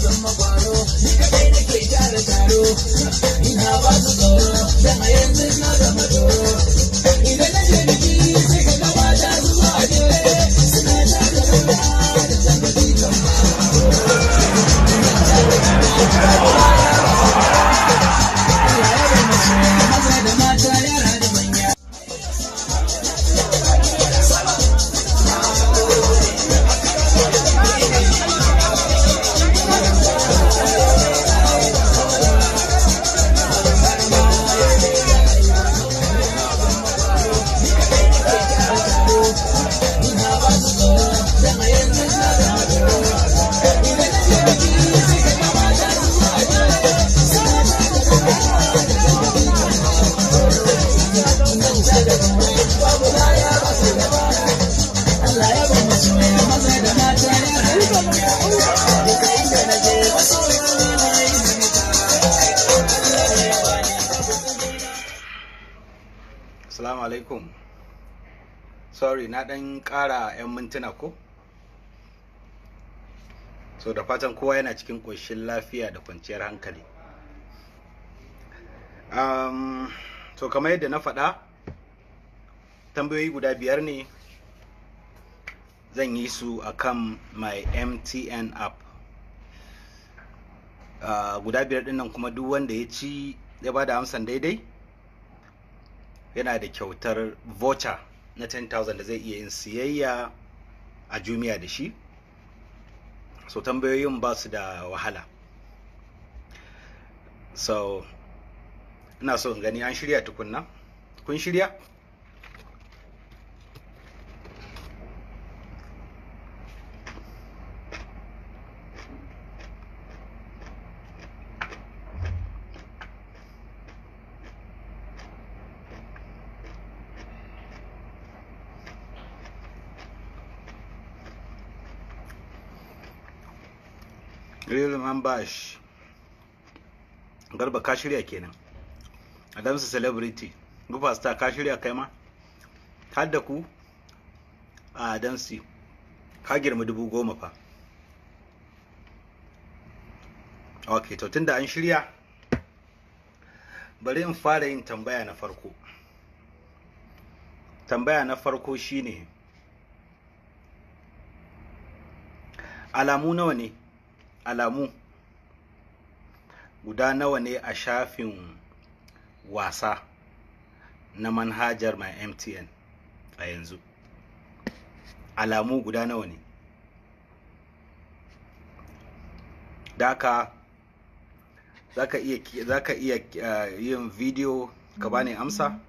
zama kwaro, ni kadai nake tare taro, ina ba su tsoro, dan a yanzu na zama doro. Idan na je biki sai ka ga mata zuwa jere, suna taka rawa da tambayi tamba. Maza da mata yara da manya. Assalamu alaikum. Sorry, na ɗan ƙara 'yan mintuna ko? So da fatan kowa yana cikin ƙoshin lafiya da kwanciyar hankali. So kamar yadda na faɗa, tambayoyi guda 5 ne zan yi su akan my MTN app. Guda 5 ɗin nan kuma duk wanda ya ci ya bada amsan daidai yana da kyautar voucher na 10,000 da zai iya yin siyayya a Jumia da shi. So tambayoyin ba su da wahala. So ina so in gani an shirya tukunna. Kun shirya? Real man bash. Garba ka shirya kenan. Adamsu celebrity. Gufa star ka shirya kai ma? Har da ku a Adamsi ka girma 10,000 fa. Okay, to tunda an shirya bari in fara yin tambaya na farko. Tambaya na farko shine alamu nawa ne? Alamu guda nawa ne a shafin wasa na manhajar my MTN a yanzu? Alamu guda nawa ne? Daka zaka iya yin video ka bani amsa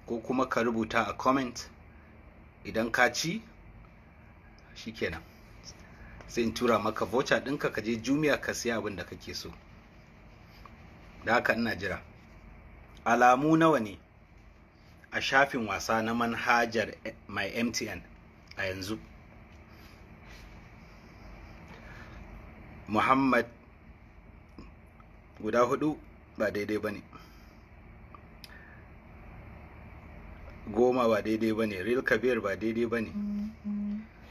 ko kuma ka rubuta a comment. Idan ka ci shikenan sai in tura maka voucher ɗinka ka je Jumia ka siya abin da kake so. Da haka ina jira. Alamu nawa ne a shafin wasa na manhajar my MTN a yanzu? Muhammad guda 4 ba daidai bane. 10 ba daidai bane. Real Kabir ba daidai bane.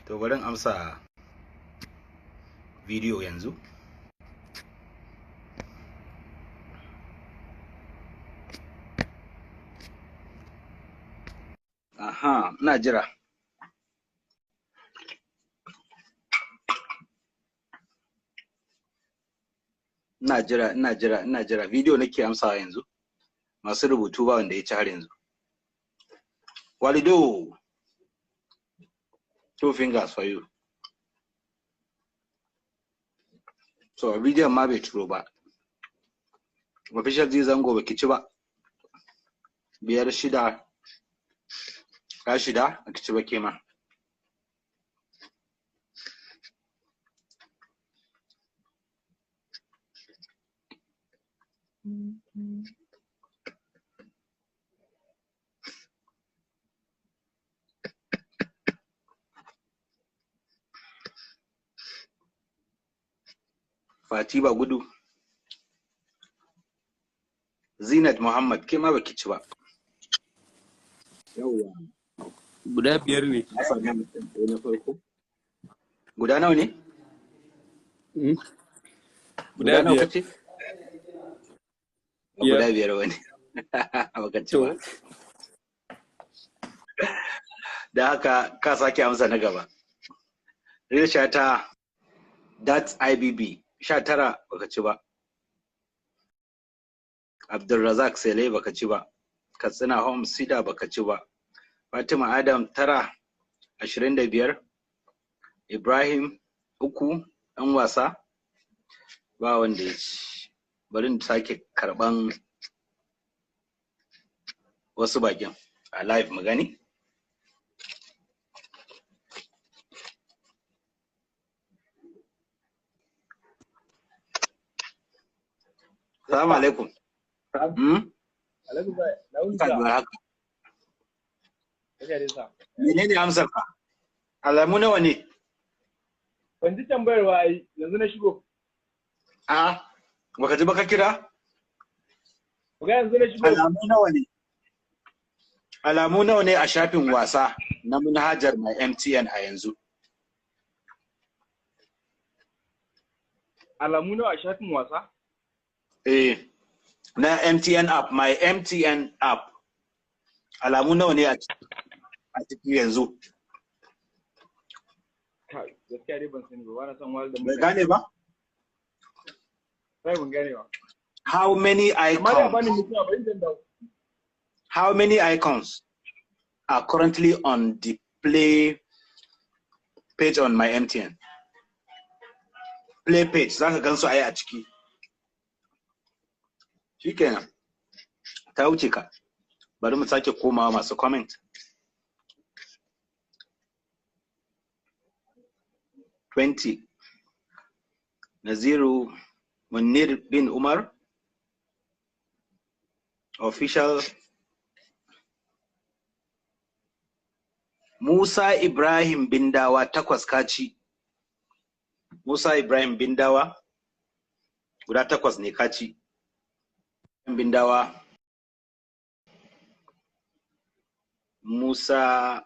To bari in amsa video yanzu. Aha, ina jira. Ina jira. Video nake amsawa yanzu. Masu rubutu ba wanda ya ci har yanzu. Walido 2 fingers for you. So video ma bai turo ba. Official zai zango baki ci ba. 5 6 ka shida baki ci ba ke ma. Fati ba gudu. Zinat Muhammad ke ma baki ci ba. Yawwa. Guda 5 ne. Na farko. Guda nawa ne? Guda nawa biyar. kace? Guda biyar wani. Baka ci ba. Da haka ka sake amsa na gaba. Risha ta That's IBB 19 baka ci ba. Abdulrazak Sele baka ci ba. Katsina Home Sida baka ci ba. Fatima Adam 9 25. Ibrahim 3 ɗan wasa ba wanda ya ci. Bari in sake karban wasu bakin a live mu gani. Assalamu alaikum. Alaikum salam. Menene amsar ka? Alamu nawa ne? Ban ji tambayarwa ai, yanzu na shigo. Baka ji ba ka kira? Ga yanzu na shigo. Alamu nawa ne a shafin wasa na manhajar My MTN a yanzu? Alamu nawa a shafin wasa? Na MTN app, My MTN app. Alamu nawa ne a ciki yanzu? Gaskiya dai ban sani ba, ba na son wani da Bai gane ba? Sai ban gane ba. How many icons are currently on the play page on My MTN? Play page, zaka gan su a yi a ciki. Shikenan. Ta wuce ka. Bari mu sake komawa masu comment. Naziru Munir bin Umar official. Musa Ibrahim Bindawa 8 kaci. Musa Ibrahim Bindawa guda 8 ne kaci. Bindawa Musa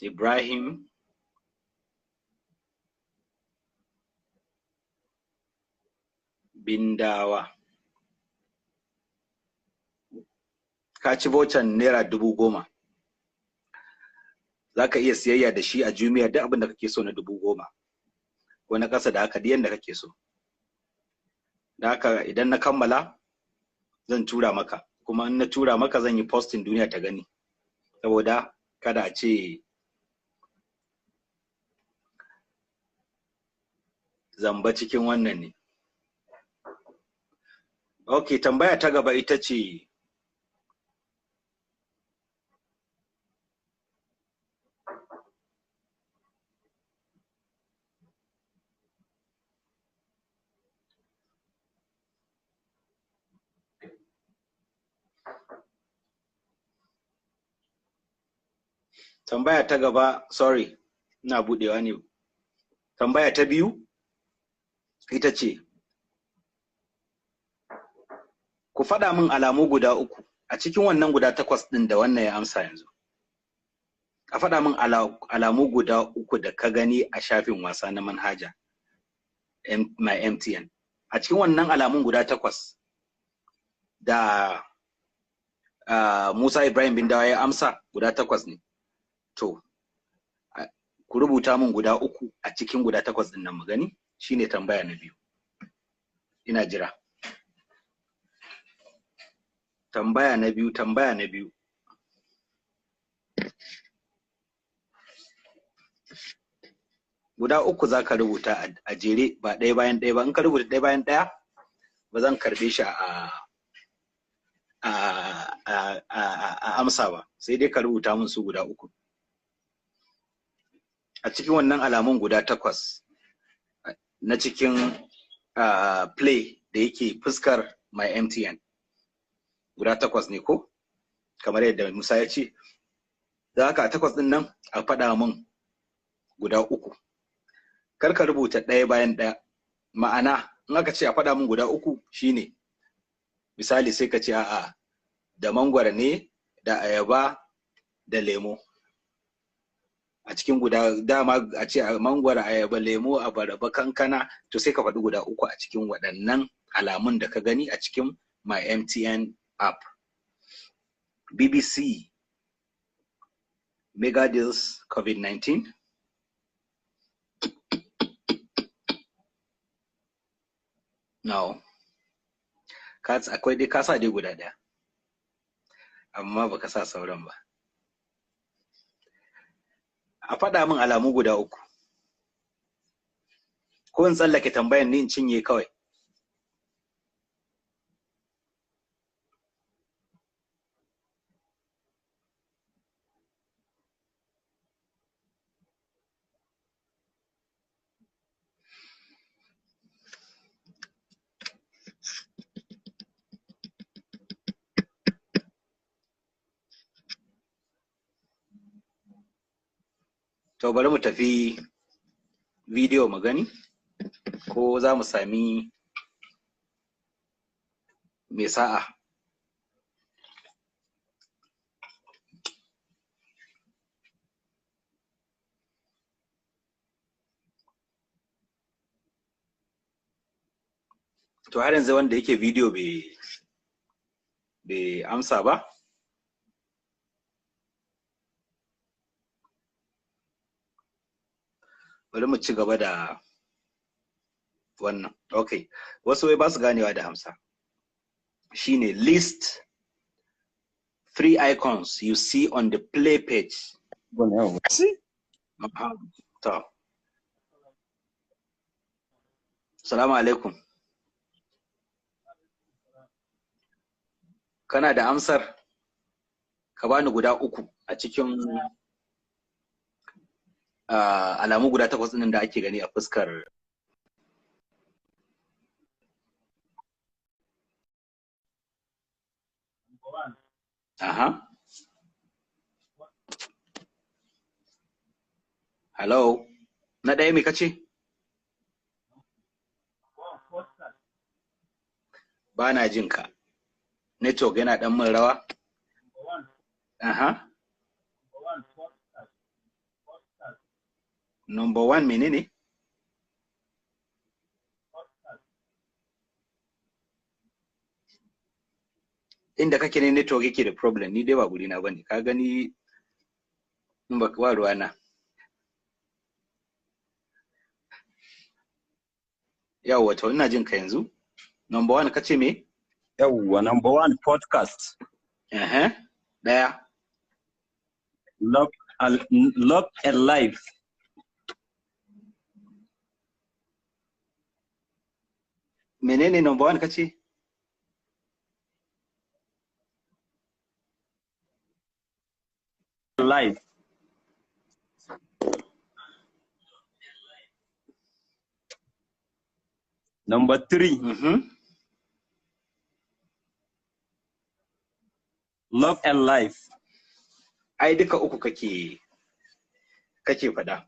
Ibrahim Bindawa ka ci bocan naira 10,000. Zaka iya siyayya da shi a Jumia duk abin da kake so na 10,000 ko na ƙasa da haka, yanda kake so. Da haka idan na kammala zan tura maka, kuma in na tura maka zan yi posting duniya ta gani, saboda kada a ce zamba cikin wannan ne. Okay, tambaya ta gaba ita ce sorry, ina budewa ne. Tambaya ta biyu ita ce ku faɗa min alamu guda 3 a cikin wannan guda 8 ɗin da wannan ya amsa yanzu. A faɗa min alamu guda 3 da ka gani a shafin wasa na manhaja My MTN. A cikin wannan alamun guda 8 da Musa Ibrahim Bindawa ya amsa guda 8 ne. To, ku rubuta min guda 3 a cikin guda 8 ɗin nan mu gani, shine tambaya na biyu. Ina jira. Tambaya na biyu. Guda 3 za ka rubuta a jere, ba ɗaya bayan ɗaya ba. In ka rubuta ɗaya bayan ɗaya ba zan karɓe shi a amsa ba, sai dai ka rubuta min su guda 3 a cikin wannan alamun guda 8 na cikin play da yake fuskar My MTN. Guda 8 ne ko? Kamar yadda Musa ya ce. Da haka a 8 ɗin nan a faɗa min guda 3. Kar ka rubuta ɗaya bayan ɗaya. Ma'ana in aka ce a faɗa min guda 3 shine misali sai ka ce a'a da mangwaro ne da ayaba da lemo. a cikin guda dama a ce mangwaro, ayaba, lemo, abarba, kankana, to sai ka faɗi guda 3 a cikin waɗannan alamun da ka gani a cikin my MTN app. BBC mega deals COVID-19. No. Akwai dai ka sa dai guda ɗaya. Amma baka sa sauran ba. A faɗa min alamu guda 3. Ko in tsallake tambayan ni in cinye kawai. To bari mu tafi video mu gani ko za mu sami mai sa'a. To har yanzu wanda yake video bai amsa ba. Bari mu ci gaba da wannan. Okay, wasu wai ba su ganewa da Hausa. Shine list 3 icons you see on the play page. To. Assalamu alaikum. Kana da amsar? Ka bani guda 3 a cikin alamu guda 8 ɗin da ake gani a fuskar. Aha. Hello. Na ɗaya me kace? Ba na jin ka. Network yana ɗan min rawa. Aha. Number 1 menene? Inda kake ne network yake da problem, ni dai ba guri na bane. Ka gani in ba ruwa na. Yawwa to ina jin ka yanzu. Number 1 kace me? Yawwa, number 1 podcast. Daya. Love and Life. Menene number 1 kace? Life. Number 3. Love and Life. Ai duka 3 kake faɗa.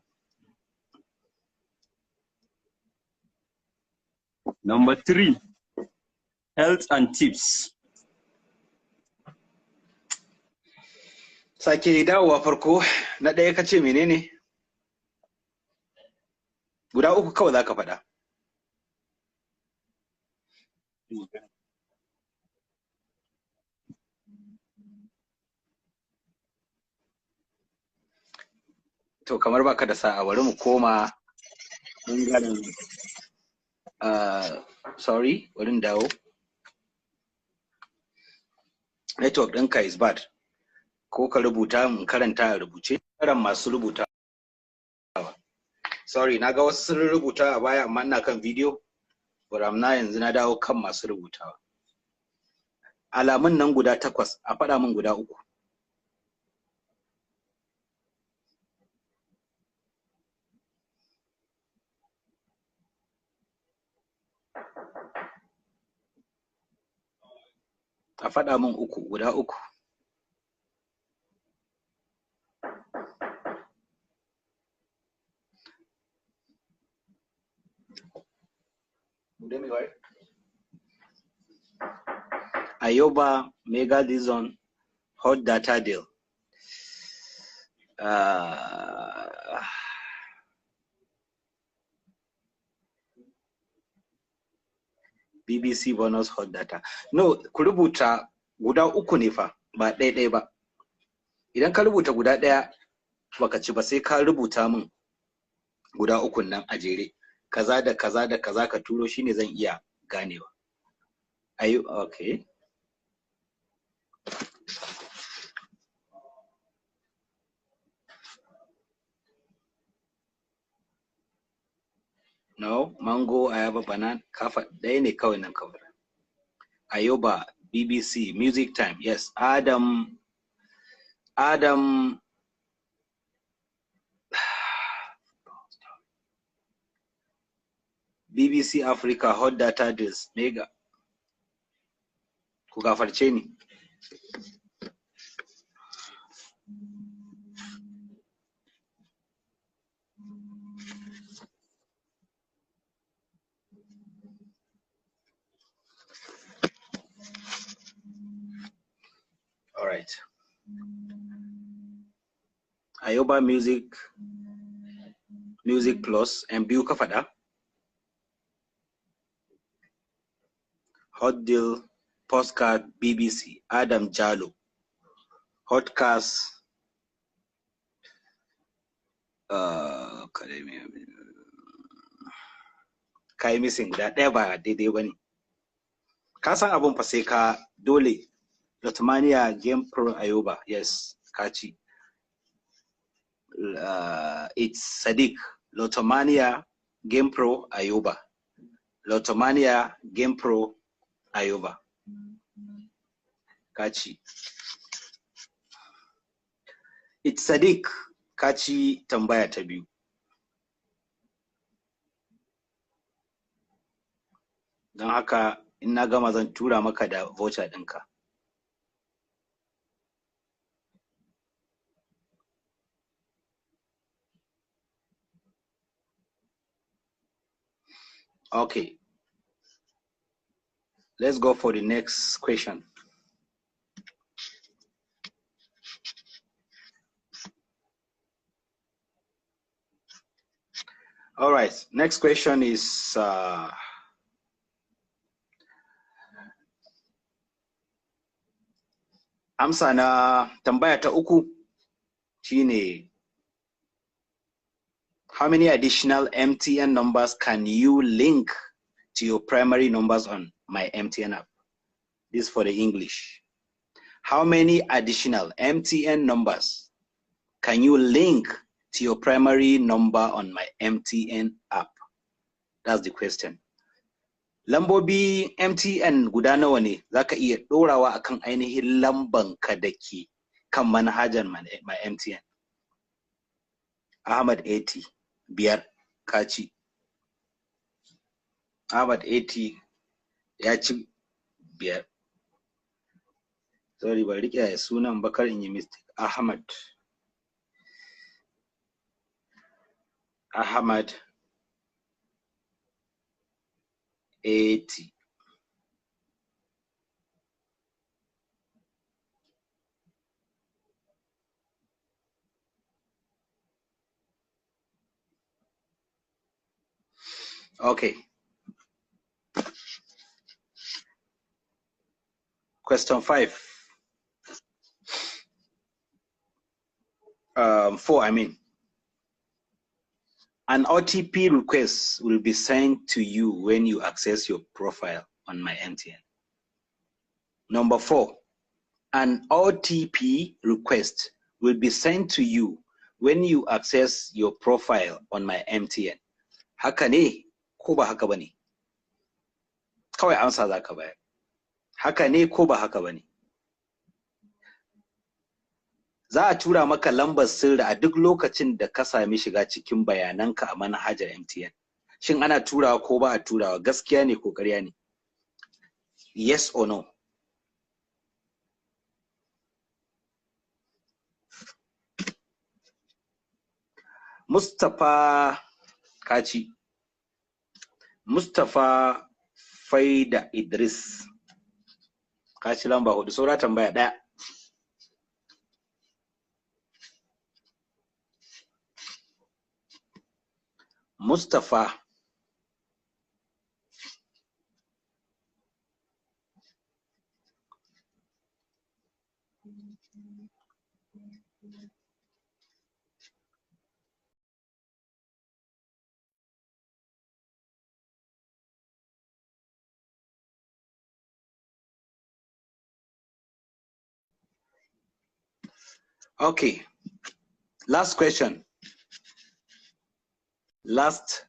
Number 3. Health and Tips. Sake dawowa farko. Na ɗaya kace menene? Guda 3 kawai zaka faɗa. To kamar baka da sa'a, bari mu koma ɓangaren sorry, wurin dawo. Network ɗinka is bad. Ko ka rubuta mun karanta a rubuce. Karan masu rubuta. Sorry, na ga wasu sun rubuta a baya amma ina kan video. Ramna yanzu na dawo kan masu rubutawa. Alamun nan guda 8, a faɗa min guda 3. A faɗa min 3, guda 3. Ayoba Mega Dizon Hot Data Deal. BBC bonus hot data. No, ku rubuta guda uku ne fa, ba ɗaya ba. Idan ka rubuta guda ɗaya baka ci ba sai ka rubuta min guda ukun nan a jere. Kaza da kaza da kaza ka turo shine zan iya ganewa. Ayu, okay. No, mango, ayaba, banana, kafa ɗaya ne kawai nan kawai. Ayoba, BBC, Music Time, yes. Adam, BBC Africa, Hot Data Deals, Mega. Ku gafarce ni. All right. Ayoba Music Plus, and biyu ka faɗa. Hot Deal, Postcard, BBC, Adam Jalo, Hotcast, kai missing guda ɗaya ba daidai ba ne. Ka san abun fa sai ka dole. Lotmania, Game Pro, Ayoba, yes, kaci. It's Sadiq, Lotomania, Game Pro, Ayoba. Lotomania, Game Pro, Ayoba. Kaci. It's Sadiq, kaci tambaya ta biyu. Don haka in na gama zan tura maka da voucher ɗinka. Okay. Let's go for the next question. All right. Next question is amsa na tambaya ta uku shine, how many additional MTN numbers can you link to your primary numbers on my MTN app? This is for the English. How many additional MTN numbers can you link to your primary number on my MTN app? That's the question. Lambobi MTN guda nawa ne zaka iya ɗorawa akan ainihin lamban ka da ke kan manhajar my MTN? Ahmad 80, biyar, kaci. Ahmad 80 ya ci biyar. Sorry, ba riƙe sunan bakar in yi mistake. Ahmad 80. Okay. Question 5. 4, I mean. An OTP request will be sent to you when you access your profile on my MTN. Number 4, an OTP request will be sent to you when you access your profile on my MTN. Haka ne ko ba haka bane? Kawai amsa za ka bayar. Haka ne ko ba haka bane? Za a tura maka lambar sirri a duk lokacin da ka sami shiga cikin bayananka a manhajar MTN. Shin ana turawa ko ba a turawa? Gaskiya ne ko ƙarya ne? Yes or no? Mustapha kaci. Mustapha Faida Idris. Kaci lamba 4, saura tambaya ɗaya. Mustapha Okay, last question. Last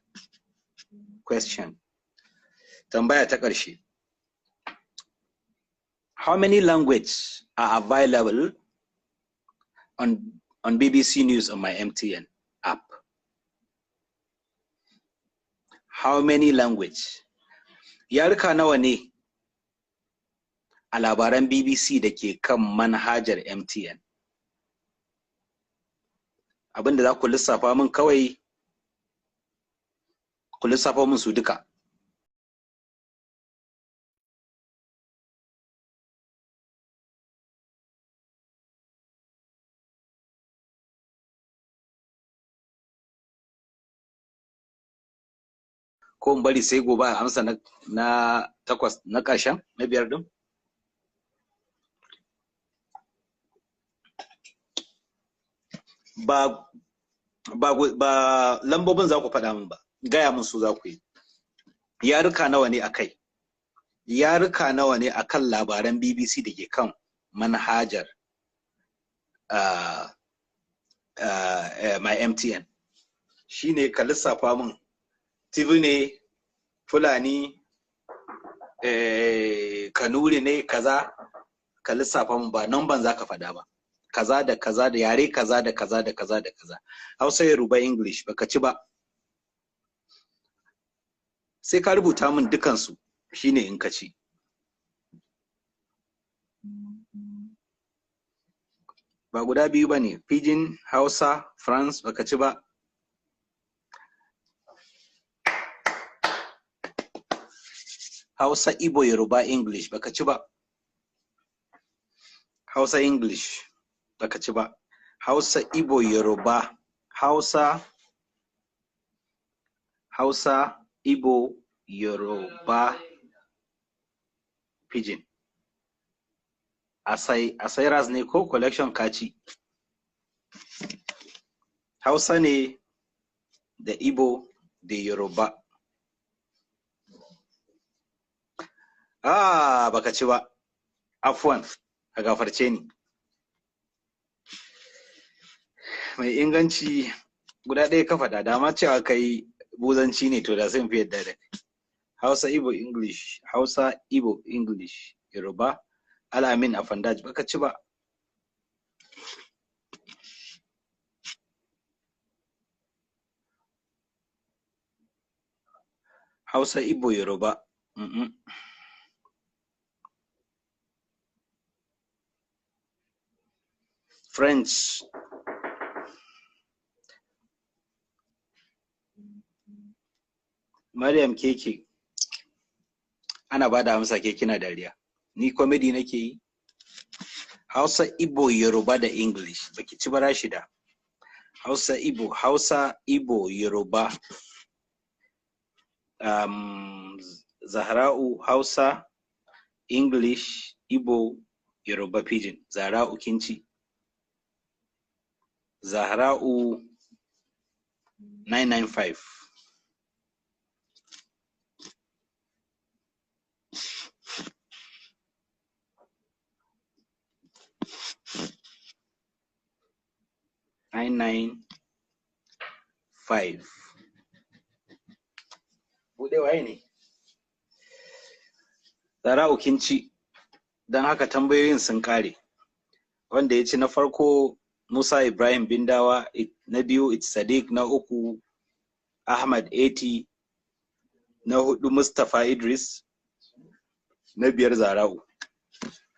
question. Tambaya ta ƙarshe. How many languages are available on BBC News on my MTN app? How many languages? Yaruka nawa ne a labaran BBC da ke kan manhajar MTN? Abinda za ku lissafa min kawai, ku lissafa min su duka. Ko in bari sai gobe a amsa na takwas na ƙarshen na biyar din? Ba lambobin za ku faɗa min ba, gaya min su za ku yi. Yaruka nawa ne akai? Yaruka nawa ne akan labaran BBC da ke kan manhajar my MTN? Shine ka lissafa min. TV ne, Fulani, Kanuri ne, kaza, ka lissafa min, ba numban za ka faɗa ba. Kaza da kaza da yare kaza da kaza da kaza da kaza. Hausa, Yoruba, English baka ci ba. Sai ka rubuta min dukansu, shine in ka ci. Ba guda biyu ba ne, Pidgin, Hausa, France baka ci ba. Hausa, Igbo, Yoruba, English baka ci ba. Hausa, English baka ci ba. Hausa, Igbo, Yoruba, Hausa, Igbo, Yoruba, Pidgin. Asai ras ne ko collection kaci. Hausa ne da Igbo da Yoruba. Baka ci ba. Afwan, a gafarce ni. Mai inganci guda ɗaya ka faɗa, dama cewa kai buzanci ne to da zan fi yadda da kai. Hausa, Igbo, English, Hausa, Igbo, English, Yoruba, Al-Amin Afandaj baka ci ba. Hausa, Igbo, Yoruba. French. Maryam keke. Ana bada amsa ke kina dariya. Ni comedy nake yi. Hausa, Igbo, Yoruba da English. Baki ci ba Rashida. Hausa, Igbo, Yoruba. Zahra'u, Hausa, English, Igbo, Yoruba, Pidgin. Zahra'u kinci. Zahra'u 995. Bude waye ne? Zahra'u kinci. Don haka tambayoyin sun kare. Wanda ya ci na farko Musa Ibrahim Bindawa, na biyu It's Sadiq, na uku Ahmad 80, na hudu Mustapha Idris, na biyar Zahra'u.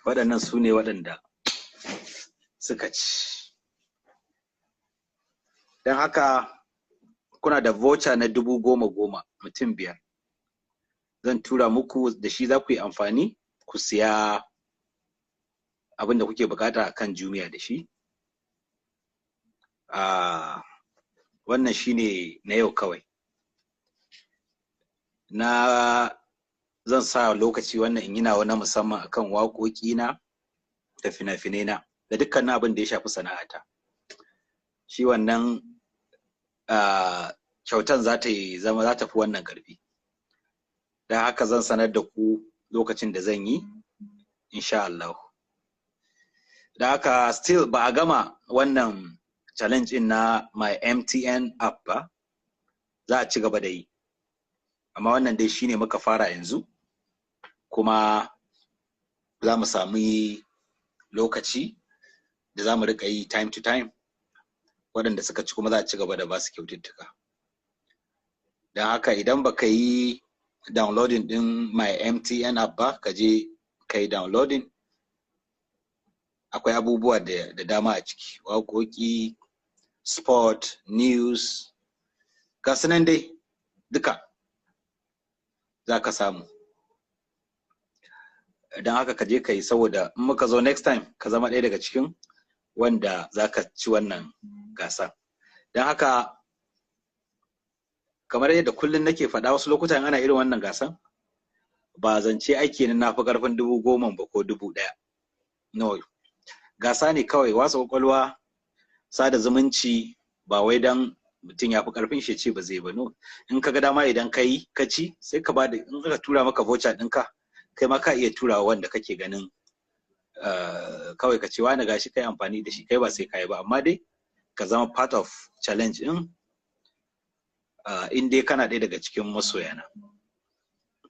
Waɗannan su ne waɗanda suka ci. Don haka kuna da voucher na 10,000 mutum 5. Zan tura muku da shi, za ku yi amfani ku siya abin da kuke bukata kan Jumia da shi. Wannan shine na yau kawai. Zan sa lokaci wannan in yi nawa na musamman akan waƙoƙi na da fina-finai na da dukkan abin da ya shafi sana'ata. shi wannan kyautan za ta fi wannan ƙarfi. Da haka zan sanar da ku lokacin da zan yi, insha Allah. Da haka still ba a gama wannan challenge in na my MTN app ba, za a ci gaba da yi. Amma wannan dai shine muka fara yanzu, kuma za mu sami lokaci da za mu rika yi time to time. Waɗanda suka ci kuma za a ci gaba da ba su kyaututtuka. Don haka idan baka yi downloading din my MTN app ba, ka je ka yi downloading. Akwai abubuwa da dama a ciki, waƙoƙi, sport, news, ga su nan dai duka za ka samu. Don haka ka je ka yi, saboda in muka zo next time ka zama ɗaya daga cikin wanda za ka ci wannan gasa. Don haka kamar yadda kullum nake faɗa, wasu lokutan ana irin wannan gasan ba zance aiki na fi ƙarfin 10,000 ba ko 1,000. No, gasa ne kawai wasa kwakwalwa, sada zumunci, ba wai dan mutum ya fi ƙarfin shi ce ba zai ba. No, in ka ga dama idan ka yi ka ci, sai ka bada, in ka tura maka voucher ɗinka, kai ma ka iya tura wanda kake ganin kawai ka ce wani gashi kai amfani da shi, kai ba sai ka yi ba, amma dai ka zama part of challenge ɗin. In dai kana ɗaya daga cikin masoyana.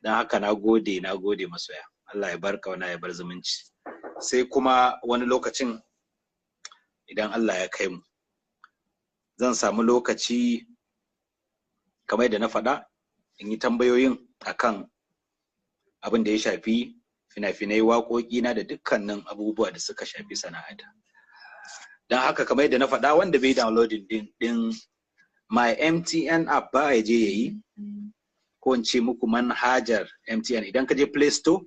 Don haka na gode masoya. Allah ya bar kauna, ya bar zumunci. Sai kuma wani lokacin idan Allah ya kai mu, zan samu lokaci kamar da na faɗa in yi tambayoyin akan abin da ya shafi fina-finai, waƙoƙi na da dukkanin abubuwa da suka shafi sana'ata. Don haka kamar da na faɗa, wanda bai downloading din my MTN app ba, ya je yayi, ko in ce muku manhajar MTN. Idan ka je Play Store,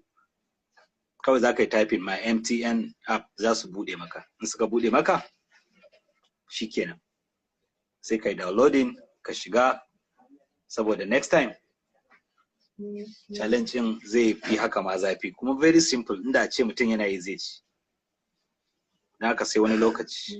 kawai za ka yi typing my MTN app, za su bude maka. In suka bude maka, shikenan sai ka yi downloading, ka shiga, saboda next time challenge din zai fi haka ma zafi, kuma very simple. Inda a ce mutum yana yi zai ci. Na haka sai wani lokaci.